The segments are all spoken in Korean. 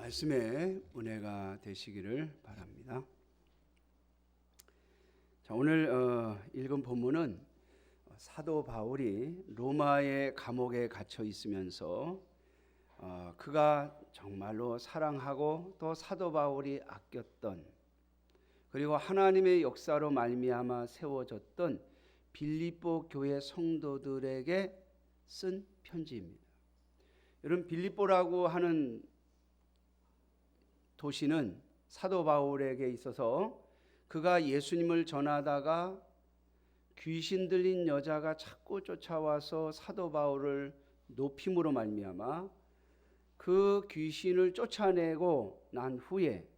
말씀의 은혜가 되시기를 바랍니다. 자, 오늘 읽은 본문은 사도 바울이 로마의 감옥에 갇혀 있으면서 그가 정말로 사랑하고 또 사도 바울이 아꼈던, 그리고 하나님의 역사로 말미암아 세워졌던 빌립보 교회 성도들에게 쓴 편지입니다. 여러분, 빌립보라고 하는 도시는 사도 바울에게 있어서 그가 예수님을 전하다가 귀신 들린 여자가 자꾸 쫓아와서 사도 바울을 높임으로 말미암아 그 귀신을 쫓아내고 난 후에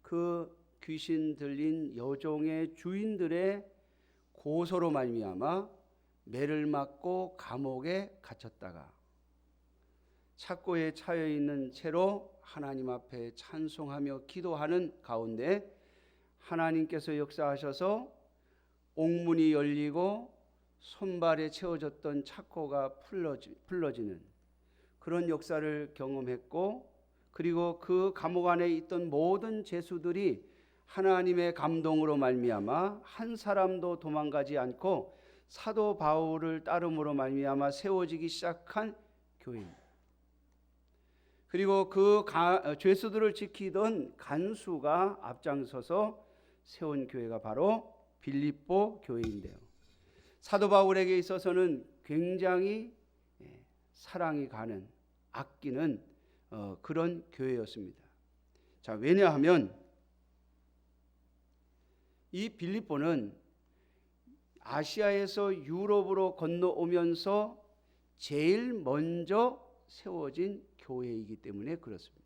그 귀신 들린 여종의 주인들의 고소로 말미암아 매를 맞고 감옥에 갇혔다가 착고에 차여 있는 채로 하나님 앞에 찬송하며 기도하는 가운데 하나님께서 역사하셔서 옥문이 열리고 손발에 채워졌던 착고가 풀어지는 그런 역사를 경험했고, 그리고 그 감옥 안에 있던 모든 죄수들이 하나님의 감동으로 말미암아 한 사람도 도망가지 않고 사도 바울을 따름으로 말미암아 세워지기 시작한 교회입니다. 그리고 그 죄수들을 지키던 간수가 앞장서서 세운 교회가 바로 빌립보 교회인데요. 사도 바울에게 있어서는 굉장히 사랑이 가는, 아끼는 그런 교회였습니다. 자, 왜냐하면 이 빌립보는 아시아에서 유럽으로 건너오면서 제일 먼저 세워진 교회이기 때문에 그렇습니다.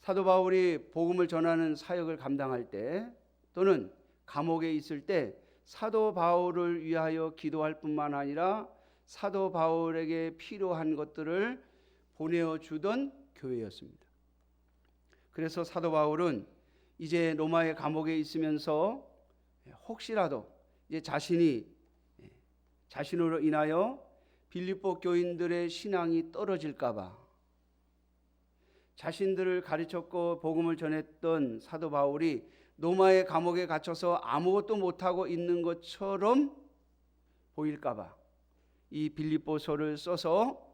사도 바울이 복음을 전하는 사역을 감당할 때, 또는 감옥에 있을 때 사도 바울을 위하여 기도할 뿐만 아니라 사도 바울에게 필요한 것들을 보내어 주던 교회였습니다. 그래서 사도 바울은 이제 로마의 감옥에 있으면서 혹시라도 이제 자신으로 인하여 빌립보 교인들의 신앙이 떨어질까봐, 자신들을 가르쳤고 복음을 전했던 사도 바울이 로마의 감옥에 갇혀서 아무것도 못하고 있는 것처럼 보일까봐 이 빌립보서를 써서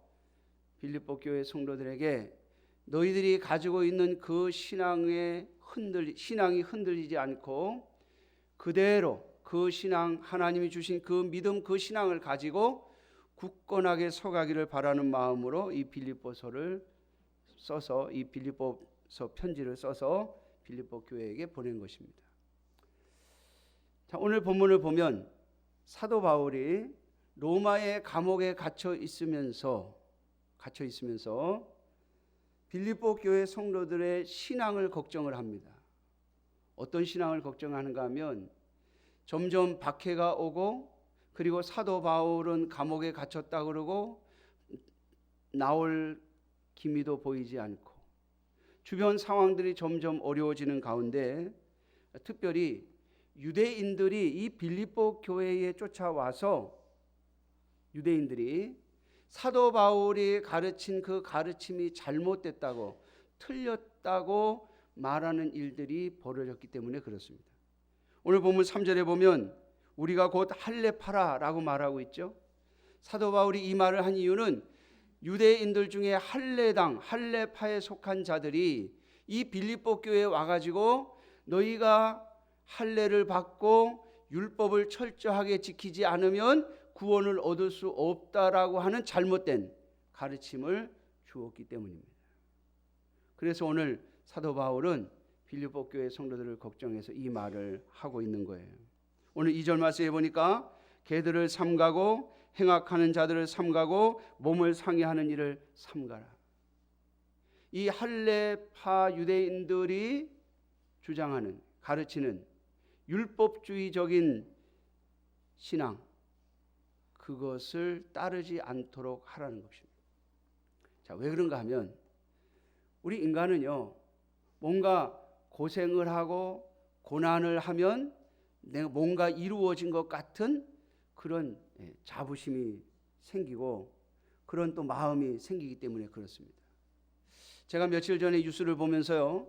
빌립보 교회 성도들에게 너희들이 가지고 있는 그 신앙이 흔들리지 않고 그대로 그 신앙, 하나님이 주신 그 믿음, 그 신앙을 가지고 굳건하게 서가기를 바라는 마음으로 이 빌립보서를 써서, 이 빌립보서 편지를 써서 빌립보 교회에게 보낸 것입니다. 자, 오늘 본문을 보면 사도 바울이 로마의 감옥에 갇혀 있으면서 빌립보 교회 성도들의 신앙을 걱정을 합니다. 어떤 신앙을 걱정하는가 하면, 점점 박해가 오고, 그리고 사도 바울은 감옥에 갇혔다 그러고 나올 기미도 보이지 않고, 주변 상황들이 점점 어려워지는 가운데 특별히 유대인들이 이 빌립보 교회에 쫓아와서 유대인들이 사도 바울이 가르친 그 가르침이 잘못됐다고, 틀렸다고 말하는 일들이 벌어졌기 때문에 그렇습니다. 오늘 본문 3절에 보면 우리가 곧 할례파라라고 말하고 있죠. 사도 바울이 이 말을 한 이유는 유대인들 중에 할례파에 속한 자들이 이 빌립보 교회에 와가지고 너희가 할례를 받고 율법을 철저하게 지키지 않으면 구원을 얻을 수 없다라고 하는 잘못된 가르침을 주었기 때문입니다. 그래서 오늘 사도 바울은 빌립보 교회 성도들을 걱정해서 이 말을 하고 있는 거예요. 오늘 2절 말씀에 보니까 개들을 삼가고 행악하는 자들을 삼가고 몸을 상해하는 일을 삼가라. 이 할례파 유대인들이 주장하는, 가르치는 율법주의적인 신앙, 그것을 따르지 않도록 하라는 것입니다. 자, 왜 그런가 하면 우리 인간은요, 뭔가 고생을 하고 고난을 하면 내가 뭔가 이루어진 것 같은 그런 자부심이 생기고 그런 또 마음이 생기기 때문에 그렇습니다. 제가 며칠 전에 뉴스를 보면서요,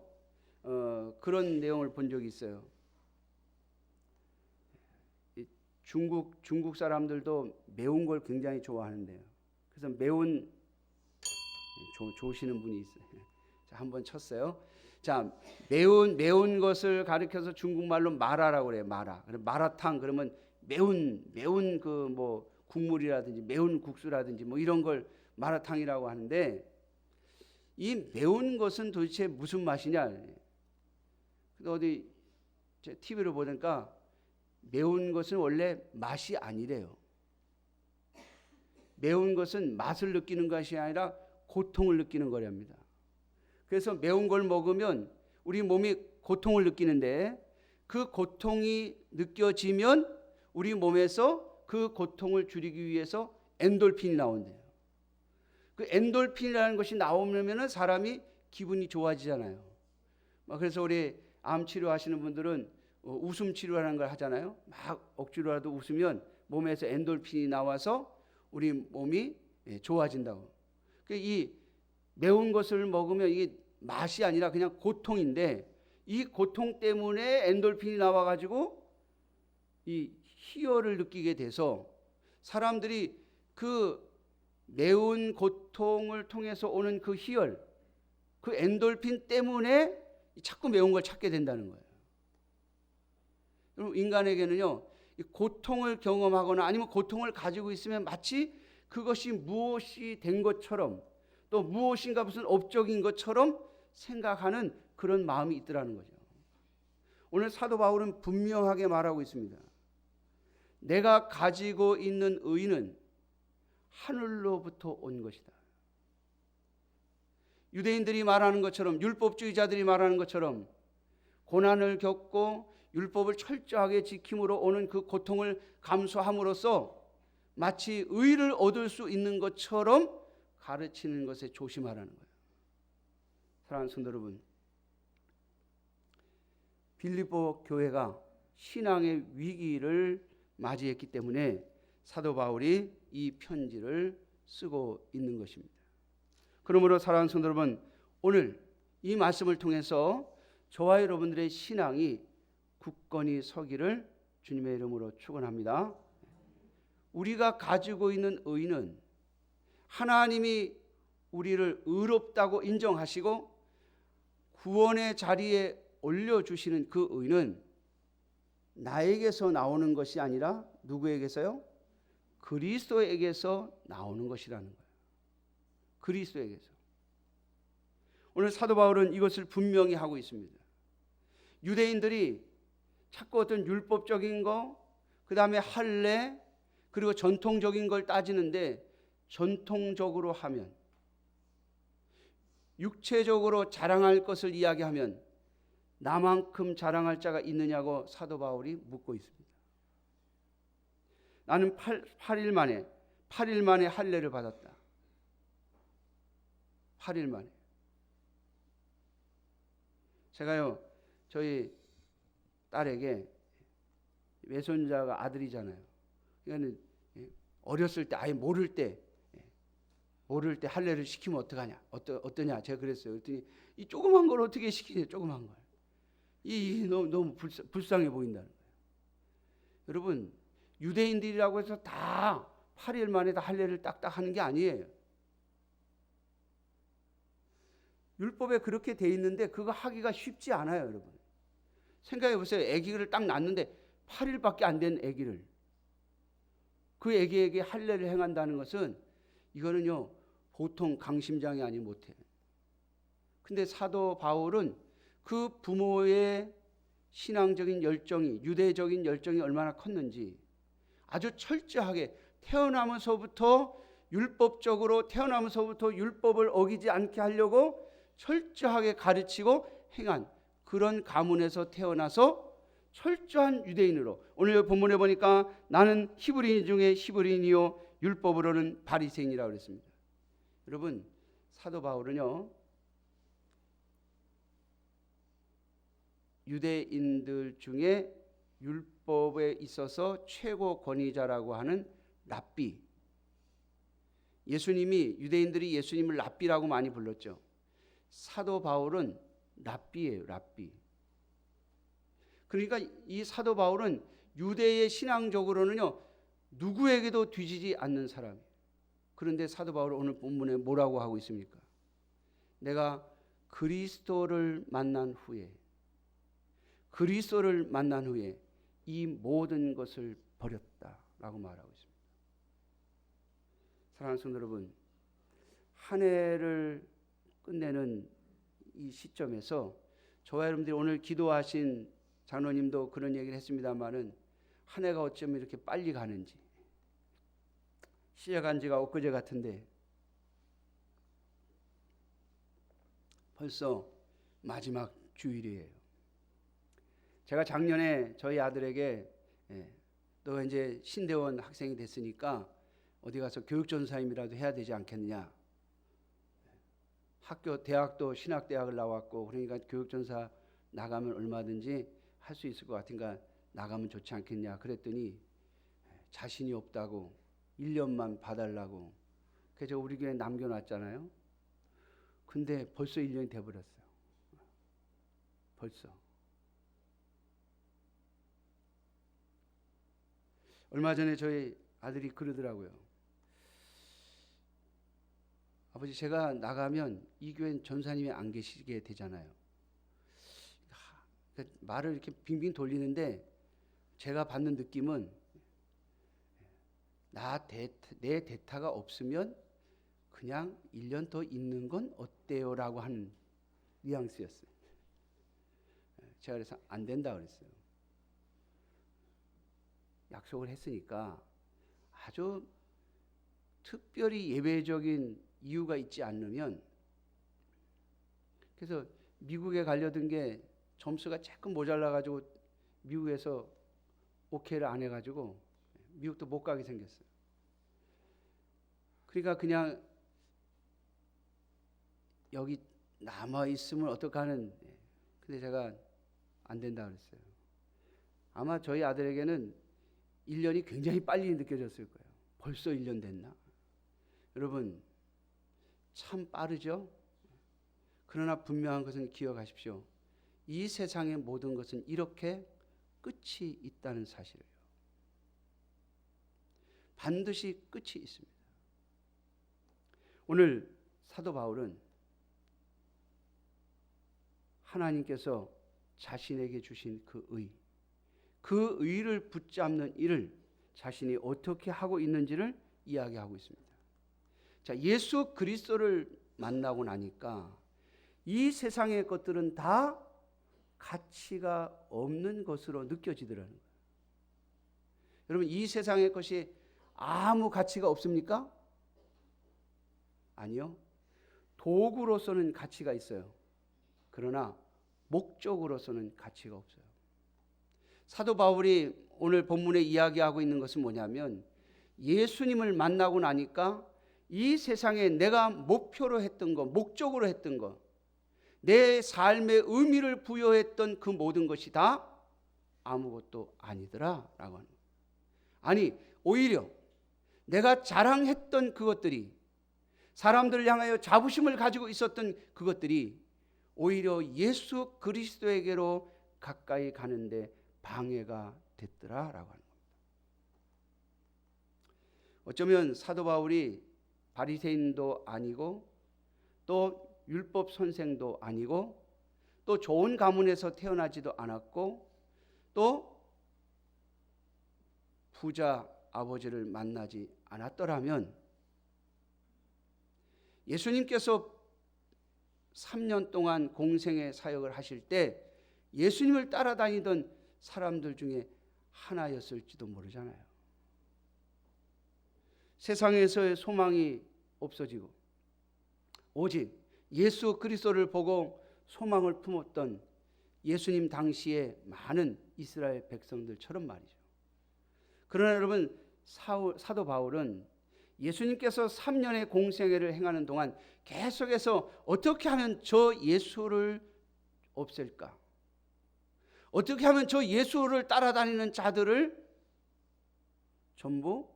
그런 내용을 본 적이 있어요. 중국 사람들도 매운 걸 굉장히 좋아하는데요. 그래서 매운 좋으시는 분이 있어요. 자, 한번 쳤어요. 자, 매운 것을 가리켜서 중국말로 마라라고 그래요. 마라. 그럼 마라탕 그러면 매운 그 뭐 국물이라든지 매운 국수라든지 뭐 이런 걸 마라탕이라고 하는데, 이 매운 것은 도대체 무슨 맛이냐? 근데 어디 제 TV로 보니까 매운 것은 원래 맛이 아니래요. 매운 것은 맛을 느끼는 것이 아니라 고통을 느끼는 거랍니다. 그래서 매운 걸 먹으면 우리 몸이 고통을 느끼는데, 그 고통이 느껴지면 우리 몸에서 그 고통을 줄이기 위해서 엔돌핀이 나온대요. 그 엔돌핀이라는 것이 나오면 사람이 기분이 좋아지잖아요. 그래서 우리 암 치료하시는 분들은 웃음 치료라는 걸 하잖아요. 막 억지로라도 웃으면 몸에서 엔돌핀이 나와서 우리 몸이 좋아진다고. 이 매운 것을 먹으면 이게 맛이 아니라 그냥 고통인데, 이 고통 때문에 엔돌핀이 나와가지고 이 희열을 느끼게 돼서 사람들이 그 매운 고통을 통해서 오는 그 희열, 그 엔돌핀 때문에 자꾸 매운 걸 찾게 된다는 거예요. 여러분, 인간에게는요, 고통을 경험하거나 아니면 고통을 가지고 있으면 마치 그것이 무엇이 된 것처럼, 또 무엇인가 무슨 업적인 것처럼 생각하는 그런 마음이 있더라는 거죠. 오늘 사도 바울은 분명하게 말하고 있습니다. 내가 가지고 있는 의는 하늘로부터 온 것이다. 유대인들이 말하는 것처럼, 율법주의자들이 말하는 것처럼 고난을 겪고 율법을 철저하게 지킴으로 오는 그 고통을 감수함으로써 마치 의를 얻을 수 있는 것처럼 가르치는 것에 조심하라는 거예요. 사랑하는 성도 여러분, 빌립보 교회가 신앙의 위기를 맞이했기 때문에 사도 바울이 이 편지를 쓰고 있는 것입니다. 그러므로 사랑하는 성도 여러분, 오늘 이 말씀을 통해서 저와 여러분들의 신앙이 굳건히 서기를 주님의 이름으로 축원합니다. 우리가 가지고 있는 의는 하나님이 우리를 의롭다고 인정하시고 구원의 자리에 올려주시는 그 의는 나에게서 나오는 것이 아니라 누구에게서요? 그리스도에게서 나오는 것이라는 거예요. 그리스도에게서. 오늘 사도 바울은 이것을 분명히 하고 있습니다. 유대인들이 자꾸 어떤 율법적인 거, 그 다음에 할례, 그리고 전통적인 걸 따지는데, 전통적으로 하면, 육체적으로 자랑할 것을 이야기하면 나만큼 자랑할 자가 있느냐고 사도 바울이 묻고 있습니다. 나는 8일 만에 할례를 받았다. 8일 만에. 제가요, 저희 딸에게, 외손자가 아들이잖아요. 그러니까 어렸을 때, 아예 모를 때 할례를 시키면 어떡하냐, 어떠냐, 제가 그랬어요. 그랬더니 이 조그만 걸 어떻게 시키냐, 조그만 걸. 이 너무 불쌍해 보인다는 거예요. 여러분, 유대인들이라고 해서 다 8일 만에 다 할례를 딱딱 하는 게 아니에요. 율법에 그렇게 돼 있는데 그거 하기가 쉽지 않아요, 여러분. 생각해 보세요. 아기를 딱 낳는데 8일밖에 안 된 아기를, 그 아기에게 할례를 행한다는 것은 이거는요, 보통 강심장이 아니 못해. 근데 사도 바울은 그 부모의 신앙적인 열정이, 유대적인 열정이 얼마나 컸는지 아주 철저하게 태어나면서부터 율법을 어기지 않게 하려고 철저하게 가르치고 행한 그런 가문에서 태어나서 철저한 유대인으로, 오늘 본문에 보니까 나는 히브리인 중에 히브리인이요 율법으로는 바리새인이라고 그랬습니다. 여러분, 사도 바울은요, 유대인들 중에 율법에 있어서 최고 권위자라고 하는 랍비, 예수님이, 유대인들이 예수님을 랍비라고 많이 불렀죠. 사도 바울은 랍비예요, 랍비. 그러니까 이 사도 바울은 유대의 신앙적으로는요, 누구에게도 뒤지지 않는 사람이에요. 그런데 사도 바울은 오늘 본문에 뭐라고 하고 있습니까? 내가 그리스도를 만난 후에 이 모든 것을 버렸다라고 말하고 있습니다. 사랑하는 성도 여러분, 한 해를 끝내는 이 시점에서 저와 여러분들이 오늘 기도하신 장로님도 그런 얘기를 했습니다마는 한 해가 어쩜 이렇게 빨리 가는지, 시작한 지가 엊그제 같은데 벌써 마지막 주일이에요. 제가 작년에 저희 아들에게 너 이제 신대원 학생이 됐으니까 어디 가서 교육전사님이라도 해야 되지 않겠냐. 대학도 신학대학을 나왔고 그러니까 교육전사 나가면 얼마든지 할 수 있을 것 같으니까 나가면 좋지 않겠냐. 그랬더니 자신이 없다고 1년만 봐달라고. 그래서 우리 교회에 남겨놨잖아요. 근데 벌써 1년이 돼버렸어요. 벌써. 얼마 전에 저희 아들이 그러더라고요. 아버지, 제가 나가면 이 교회는 전사님이 안 계시게 되잖아요. 말을 이렇게 빙빙 돌리는데 제가 받는 느낌은 내 대타가 없으면 그냥 1년 더 있는 건 어때요? 라고 하는 뉘앙스였어요. 제가 그래서 안 된다 그랬어요. 약속을 했으니까 아주 특별히 예외적인 이유가 있지 않으면, 그래서 미국에 가려던 게 점수가 조금 모자라가지고 미국에서 오케이를 안 해가지고 미국도 못 가게 생겼어요. 그러니까 그냥 여기 남아있으면 어떡하는. 근데 제가 안 된다 그랬어요. 아마 저희 아들에게는 1년이 굉장히 빨리 느껴졌을 거예요. 벌써 1년 됐나? 여러분, 참 빠르죠? 그러나 분명한 것은 기억하십시오. 이 세상의 모든 것은 이렇게 끝이 있다는 사실이에요. 반드시 끝이 있습니다. 오늘 사도 바울은 하나님께서 자신에게 주신 그 의를 붙잡는 일을 자신이 어떻게 하고 있는지를 이야기하고 있습니다. 자, 예수 그리스도를 만나고 나니까 이 세상의 것들은 다 가치가 없는 것으로 느껴지더라는 거예요. 여러분, 이 세상의 것이 아무 가치가 없습니까? 아니요. 도구로서는 가치가 있어요. 그러나 목적으로서는 가치가 없어요. 사도 바울이 오늘 본문에 이야기하고 있는 것은 뭐냐면, 예수님을 만나고 나니까 이 세상에 내가 목표로 했던 것, 목적으로 했던 것, 내 삶의 의미를 부여했던 그 모든 것이 다 아무것도 아니더라 라고 하는 거예요. 아니, 오히려 내가 자랑했던 그것들이, 사람들을 향하여 자부심을 가지고 있었던 그것들이 오히려 예수 그리스도에게로 가까이 가는데 방해가 됐더라 라고 하는 겁니다. 어쩌면 사도 바울이 바리새인도 아니고 또 율법 선생도 아니고 또 좋은 가문에서 태어나지도 않았고 또 부자 아버지를 만나지 않았더라면 예수님께서 3년 동안 공생의 사역을 하실 때 예수님을 따라다니던 사람들 중에 하나였을지도 모르잖아요. 세상에서의 소망이 없어지고 오직 예수 그리스도를 보고 소망을 품었던 예수님 당시의 많은 이스라엘 백성들처럼 말이죠. 그러나 여러분, 사도 바울은 예수님께서 3년의 공생애를 행하는 동안 계속해서 어떻게 하면 저 예수를 없앨까? 어떻게 하면 저 예수를 따라다니는 자들을 전부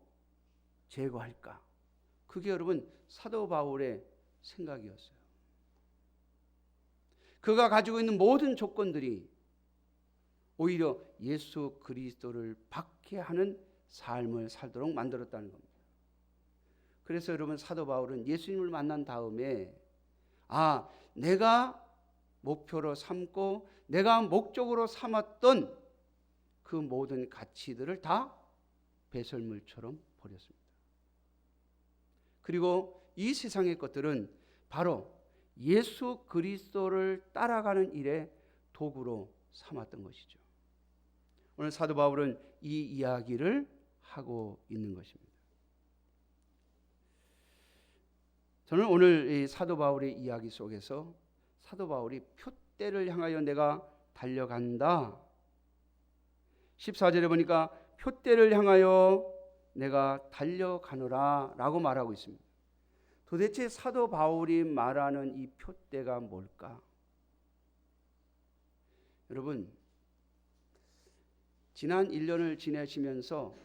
제거할까? 그게 여러분 사도 바울의 생각이었어요. 그가 가지고 있는 모든 조건들이 오히려 예수 그리스도를 박해하는 삶을 살도록 만들었다는 겁니다. 그래서 여러분, 사도 바울은 예수님을 만난 다음에 내가 목표로 삼고 내가 목적으로 삼았던 그 모든 가치들을 다 배설물처럼 버렸습니다. 그리고 이 세상의 것들은 바로 예수 그리스도를 따라가는 일에 도구로 삼았던 것이죠. 오늘 사도 바울은 이 이야기를 하고 있는 것입니다. 저는 오늘 이 사도 바울의 이야기 속에서 사도 바울이 표대를 향하여 내가 달려간다. 14절에 보니까 표대를 향하여 내가 달려가노라 라고 말하고 있습니다. 도대체 사도 바울이 말하는 이 표대가 뭘까? 여러분, 지난 1년을 지내시면서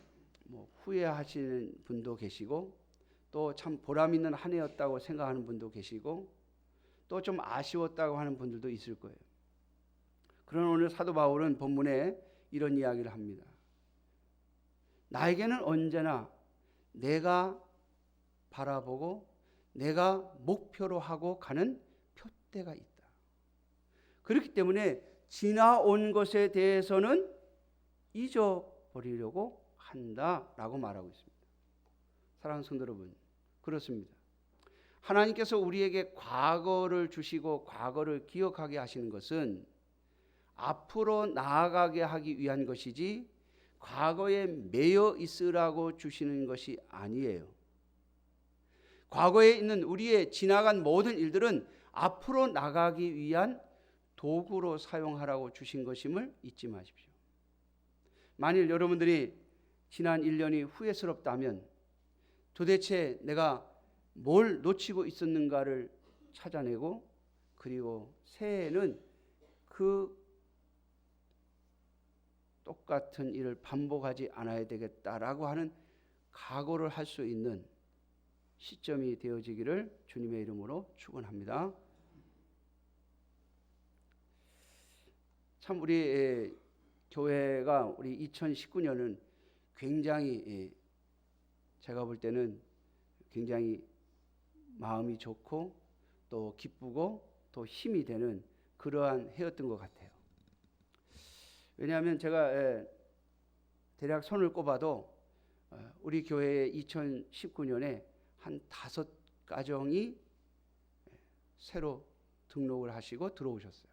후회하시는 분도 계시고 또 참 보람 있는 한 해였다고 생각하는 분도 계시고 또 좀 아쉬웠다고 하는 분들도 있을 거예요. 그러나 오늘 사도 바울은 본문에 이런 이야기를 합니다. 나에게는 언제나 내가 바라보고 내가 목표로 하고 가는 표대가 있다. 그렇기 때문에 지나온 것에 대해서는 잊어버리려고 한다라고 말하고 있습니다. 사랑하는 성도 여러분, 그렇습니다. 하나님께서 우리에게 과거를 주시고 과거를 기억하게 하시는 것은 앞으로 나아가게 하기 위한 것이지 과거에 매여 있으라고 주시는 것이 아니에요. 과거에 있는 우리의 지나간 모든 일들은 앞으로 나가기 위한 도구로 사용하라고 주신 것임을 잊지 마십시오. 만일 여러분들이 지난 1년이 후회스럽다면 도대체 내가 뭘 놓치고 있었는가를 찾아내고 그리고 새해에는 그 똑같은 일을 반복하지 않아야 되겠다라고 하는 각오를 할 수 있는 시점이 되어지기를 주님의 이름으로 축원합니다. 참 우리 교회가 우리 2019년은 굉장히 제가 볼 때는 굉장히 마음이 좋고 또 기쁘고 또 힘이 되는 그러한 해였던 것 같아요. 왜냐하면 제가 대략 손을 꼽아도 우리 교회에 2019년에 한 5가정이 새로 등록을 하시고 들어오셨어요.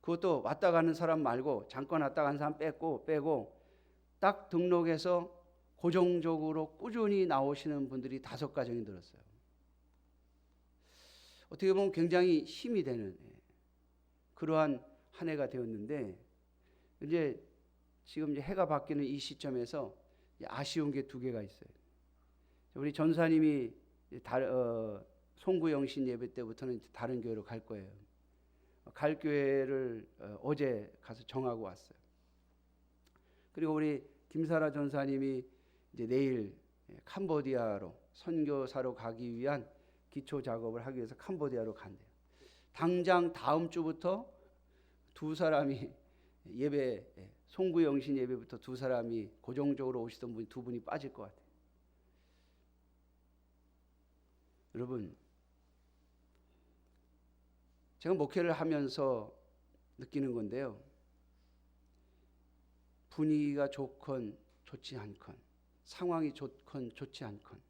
그것도 왔다 가는 사람 말고 잠깐 왔다 가는 사람 빼고 딱 등록해서 고정적으로 꾸준히 나오시는 분들이 5가정이 들었어요. 어떻게 보면 굉장히 힘이 되는 그러한 한 해가 되었는데 이제 지금 해가 바뀌는 이 시점에서 아쉬운 게 2개가 있어요. 우리 전사님이 송구영신 예배 때부터는 다른 교회로 갈 거예요. 갈 교회를 어제 가서 정하고 왔어요. 그리고 우리 김사라 전사님이 이제 내일 캄보디아로 선교사로 가기 위한 기초 작업을 하기 위해서 캄보디아로 간대요. 당장 다음 주부터 2사람이 예배 송구영신 예배부터 2사람이 고정적으로 오시던 분이 2분이 빠질 것 같아요. 여러분, 제가 목회를 하면서 느끼는 건데요. 분위기가 좋건 좋지 않건 상황이 좋건 좋지 않건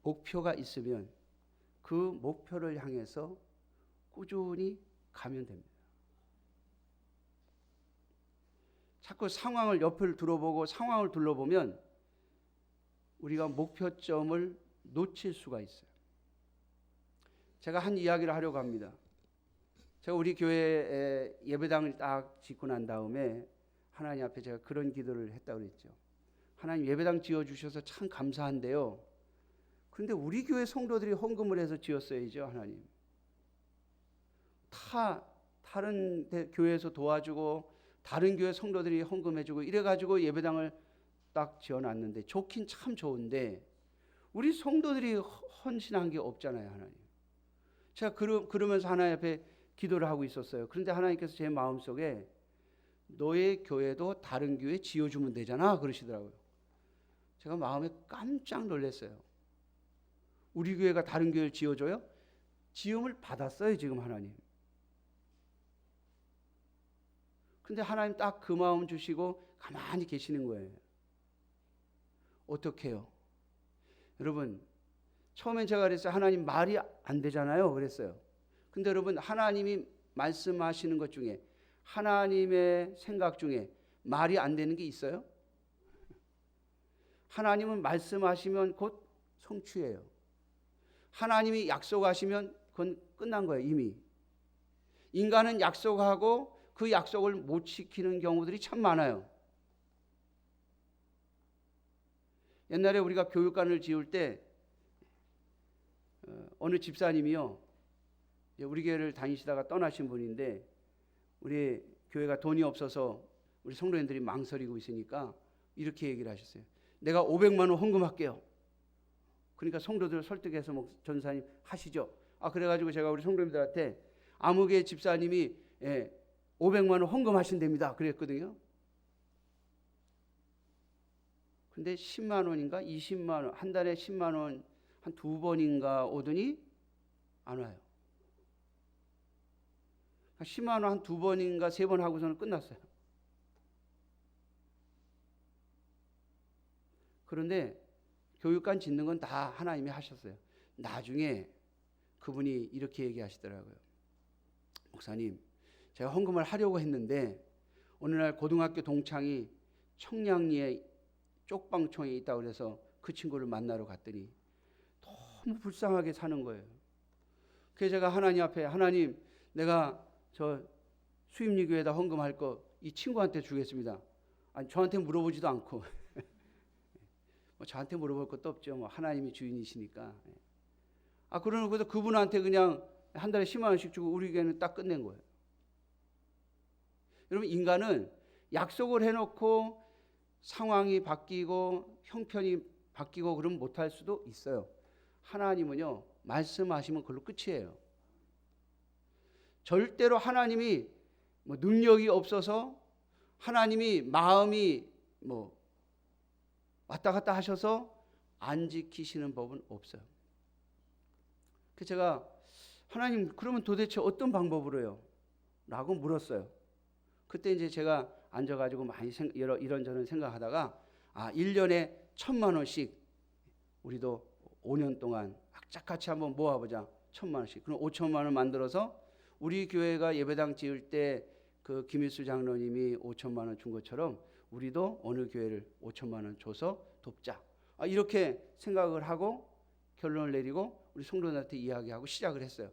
목표가 있으면 그 목표를 향해서 꾸준히 가면 됩니다. 자꾸 상황을 옆을 둘러보고 상황을 둘러보면 우리가 목표점을 놓칠 수가 있어요. 제가 한 이야기를 하려고 합니다. 제가 우리 교회에 예배당을 딱 짓고 난 다음에 하나님 앞에 제가 그런 기도를 했다고 그랬죠. 하나님, 예배당 지어주셔서 참 감사한데요. 그런데 우리 교회 성도들이 헌금을 해서 지었어야죠. 하나님. 다른 교회에서 도와주고 다른 교회 성도들이 헌금해주고 이래가지고 예배당을 딱 지어놨는데 좋긴 참 좋은데 우리 성도들이 헌신한 게 없잖아요. 하나님. 제가 그러면서 하나님 앞에 기도를 하고 있었어요. 그런데 하나님께서 제 마음속에 너의 교회도 다른 교회 지어주면 되잖아 그러시더라고요. 제가 마음에 깜짝 놀랐어요. 우리 교회가 다른 교회를 지어줘요? 지음을 받았어요 지금 하나님. 근데 하나님 딱 그 마음 주시고 가만히 계시는 거예요. 어떻게 해요? 여러분 처음엔 제가 그랬어요. 하나님 말이 안 되잖아요 그랬어요. 근데 여러분 하나님이 말씀하시는 것 중에 하나님의 생각 중에 말이 안 되는 게 있어요? 하나님은 말씀하시면 곧 성취해요. 하나님이 약속하시면 그건 끝난 거예요 이미. 인간은 약속하고 그 약속을 못 지키는 경우들이 참 많아요. 옛날에 우리가 교육관을 지을 때 어느 집사님이요 우리 교회를 다니시다가 떠나신 분인데 우리 교회가 돈이 없어서 우리 성도님들이 망설이고 있으니까 이렇게 얘기를 하셨어요. 내가 500만 원 헌금할게요. 그러니까 성도들 설득해서 전사님 하시죠. 그래가지고 제가 우리 성도님들한테 아무개 집사님이 500만 원 헌금하신답니다 그랬거든요. 근데 10만 원인가 20만 원 한 달에 10만 원 한 2번인가 오더니 안 와요. 10만 원 한 2번인가 3번 하고서는 끝났어요. 그런데 교육관 짓는 건 다 하나님이 하셨어요. 나중에 그분이 이렇게 얘기하시더라고요. 목사님 제가 헌금을 하려고 했는데 어느 날 고등학교 동창이 청량리에 쪽방촌에 있다고 그래서 그 친구를 만나러 갔더니 너무 불쌍하게 사는 거예요. 그래서 제가 하나님 앞에 하나님 내가 저 수임리교회에다 헌금할 거 이 친구한테 주겠습니다. 아니 저한테 물어보지도 않고 뭐 저한테 물어볼 것도 없죠. 뭐 하나님이 주인이시니까. 그러고서 그분한테 그냥 한 달에 10만 원씩 주고 우리 교회는 딱 끝낸 거예요. 여러분 인간은 약속을 해놓고 상황이 바뀌고 형편이 바뀌고 그러면 못할 수도 있어요. 하나님은요 말씀하시면 그걸로 끝이에요. 절대로 하나님이 뭐 능력이 없어서 하나님이 마음이 뭐 왔다 갔다 하셔서 안 지키시는 법은 없어요. 그래서 제가 하나님 그러면 도대체 어떤 방법으로요? 라고 물었어요. 그때 이제 제가 앉아가지고 많이 이런저런 생각하다가 1년에 1,000만 원씩 우리도 5년 동안 악착같이 한번 모아보자. 1,000만 원씩. 그럼 5천만 원 만들어서 우리 교회가 예배당 지을 때 그 김일수 장로님이 5천만 원 준 것처럼 우리도 어느 교회를 5천만 원 줘서 돕자. 이렇게 생각을 하고 결론을 내리고 우리 성도들한테 이야기하고 시작을 했어요.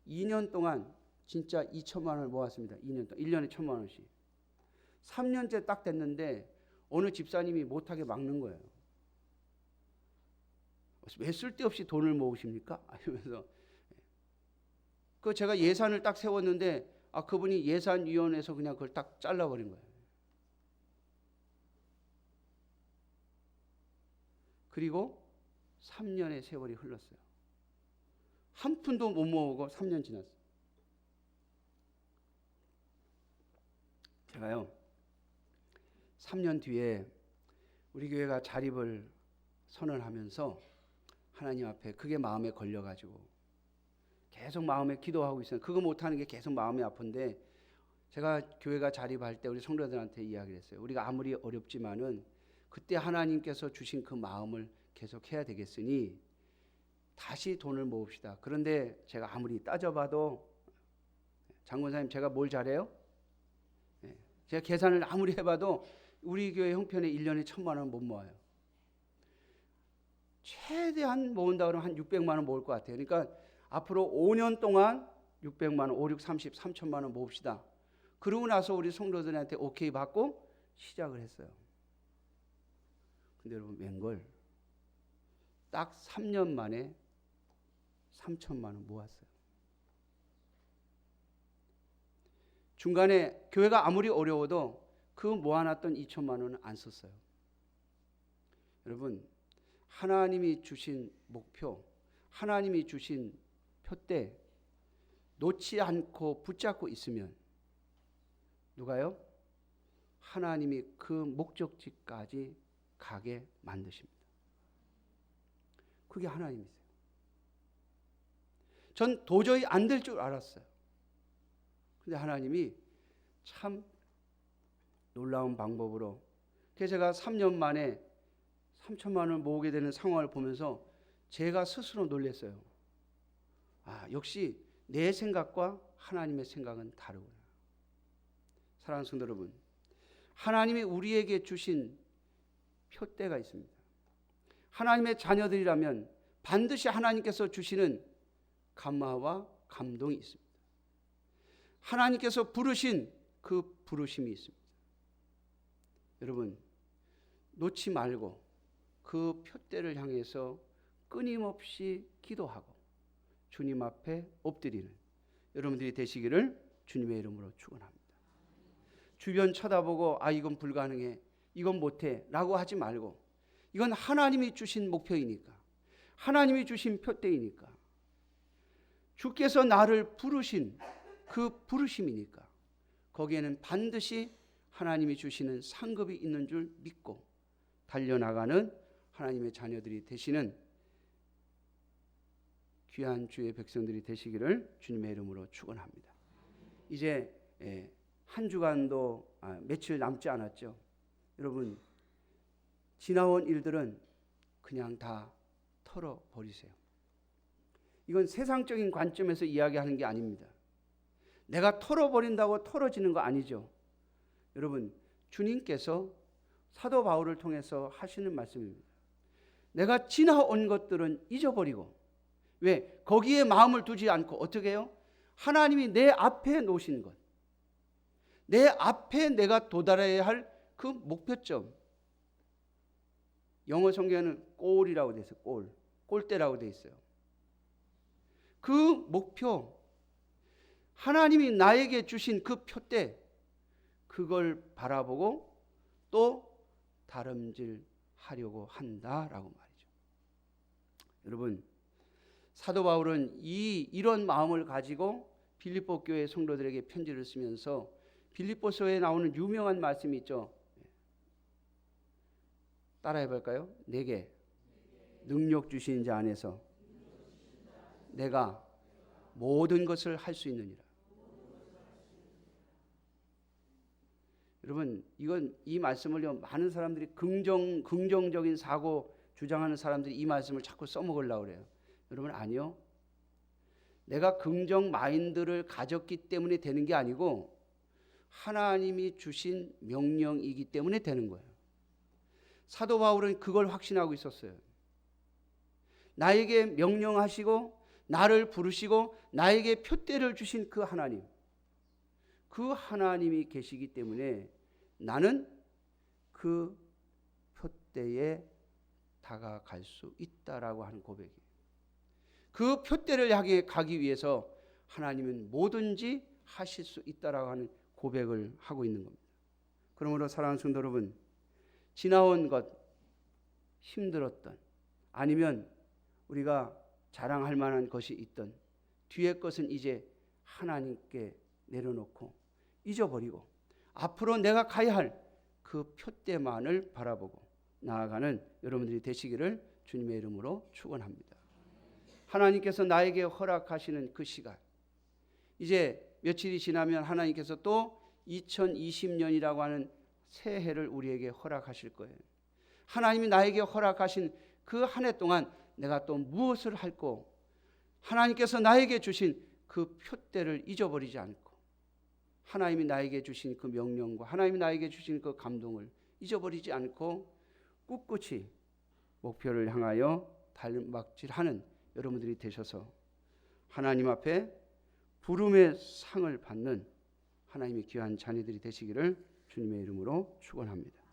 2년 동안 진짜 2천만 원을 모았습니다. 2년 동안 1년에 1,000만 원씩. 3년째 딱 됐는데 어느 집사님이 못하게 막는 거예요. 왜 쓸데없이 돈을 모으십니까? 이러면서 그 제가 예산을 딱 세웠는데 그분이 예산위원회에서 그냥 그걸 딱 잘라버린 거예요. 그리고 3년의 세월이 흘렀어요. 한 푼도 못 모으고 3년 지났어요. 제가요 3년 뒤에 우리 교회가 자립을 선언하면서 하나님 앞에 그게 마음에 걸려가지고 계속 마음에 기도하고 있어요. 그거 못하는 게 계속 마음이 아픈데 제가 교회가 자립할 때 우리 성도들한테 이야기를 했어요. 우리가 아무리 어렵지만은 그때 하나님께서 주신 그 마음을 계속 해야 되겠으니 다시 돈을 모읍시다. 그런데 제가 아무리 따져봐도 장군사님 제가 뭘 잘해요? 제가 계산을 아무리 해봐도 우리 교회 형편에 1년에 1,000만 원 못 모아요. 최대한 모은다 그러면 한 600만 원 모을 것 같아요. 그러니까 앞으로 5년 동안 600만 원, 5, 6, 30, 3천만 원 모읍시다. 그러고 나서 우리 성도들한테 오케이 받고 시작을 했어요. 근데 여러분 웬걸 딱 3년 만에 3천만 원 모았어요. 중간에 교회가 아무리 어려워도 그 모아놨던 2천만 원은 안 썼어요. 여러분 하나님이 주신 목표, 하나님이 주신 표대 놓지 않고 붙잡고 있으면 누가요? 하나님이 그 목적지까지 가게 만드십니다. 그게 하나님이세요. 전 도저히 안 될 줄 알았어요. 근데 하나님이 참 놀라운 방법으로, 그래서 제가 3년 만에 3천만 원을 모으게 되는 상황을 보면서 제가 스스로 놀랐어요. 역시 내 생각과 하나님의 생각은 다르구나. 사랑하는 성도 여러분, 하나님이 우리에게 주신 표대가 있습니다. 하나님의 자녀들이라면 반드시 하나님께서 주시는 감화와 감동이 있습니다. 하나님께서 부르신 그 부르심이 있습니다. 여러분, 놓지 말고 그 표대를 향해서 끊임없이 기도하고 주님 앞에 엎드리는 여러분들이 되시기를 주님의 이름으로 축원합니다. 주변 쳐다보고 이건 불가능해, 이건 못해 라고 하지 말고, 이건 하나님이 주신 목표이니까, 하나님이 주신 표대이니까, 주께서 나를 부르신 그 부르심이니까 거기에는 반드시 하나님이 주시는 상급이 있는 줄 믿고 달려나가는 하나님의 자녀들이 되시는 귀한 주의 백성들이 되시기를 주님의 이름으로 축원합니다. 이제 한 주간도 며칠 남지 않았죠. 여러분, 지나온 일들은 그냥 다 털어버리세요. 이건 세상적인 관점에서 이야기하는 게 아닙니다. 내가 털어버린다고 털어지는 거 아니죠. 여러분, 주님께서 사도 바울을 통해서 하시는 말씀입니다. 내가 지나온 것들은 잊어버리고, 왜? 거기에 마음을 두지 않고 어떻게 해요? 하나님이 내 앞에 놓으신 것, 내 앞에 내가 도달해야 할 그 목표점, 영어 성경에는 골이라고 되어 있어요. 골대라고 되어 있어요. 그 목표, 하나님이 나에게 주신 그 표대, 그걸 바라보고 또 다름질하려고 한다라고 말이죠. 여러분, 사도 바울은 이런 마음을 가지고 빌립보 교회 성도들에게 편지를 쓰면서 빌립보서에 나오는 유명한 말씀이 있죠. 따라해 볼까요? 내게 능력 주신 자 안에서 내가 모든 것을 할 수 있느니라. 여러분, 이 말씀을요, 많은 사람들이 긍정적인 사고 주장하는 사람들이 이 말씀을 자꾸 써먹으려고 그래요. 여러분, 아니요. 내가 긍정 마인드를 가졌기 때문에 되는 게 아니고 하나님이 주신 명령이기 때문에 되는 거예요. 사도 바울은 그걸 확신하고 있었어요. 나에게 명령하시고 나를 부르시고 나에게 표대를 주신 그 하나님, 그 하나님이 계시기 때문에 나는 그 표대에 다가갈 수 있다라고 하는 고백이에요. 그 표대를 향해 가기 위해서 하나님은 뭐든지 하실 수 있다라고 하는 고백을 하고 있는 겁니다. 그러므로 사랑하는 성도 여러분, 지나온 것, 힘들었던, 아니면 우리가 자랑할 만한 것이 있던 뒤의 것은 이제 하나님께 내려놓고 잊어버리고 앞으로 내가 가야 할 그 표대만을 바라보고 나아가는 여러분들이 되시기를 주님의 이름으로 축원합니다. 하나님께서 나에게 허락하시는 그 시간, 이제 며칠이 지나면 하나님께서 또 2020년이라고 하는 새해를 우리에게 허락하실 거예요. 하나님이 나에게 허락하신 그 한 해 동안 내가 또 무엇을 할고, 하나님께서 나에게 주신 그 표대를 잊어버리지 않고 하나님이 나에게 주신 그 명령과 하나님이 나에게 주신 그 감동을 잊어버리지 않고 꿋꿋이 목표를 향하여 달막질하는 여러분들이 되셔서 하나님 앞에 부름의 상을 받는 하나님의 귀한 자녀들이 되시기를 주님의 이름으로 축원합니다.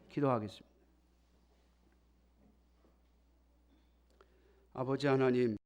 기도하겠습니다. 아버지 하나님,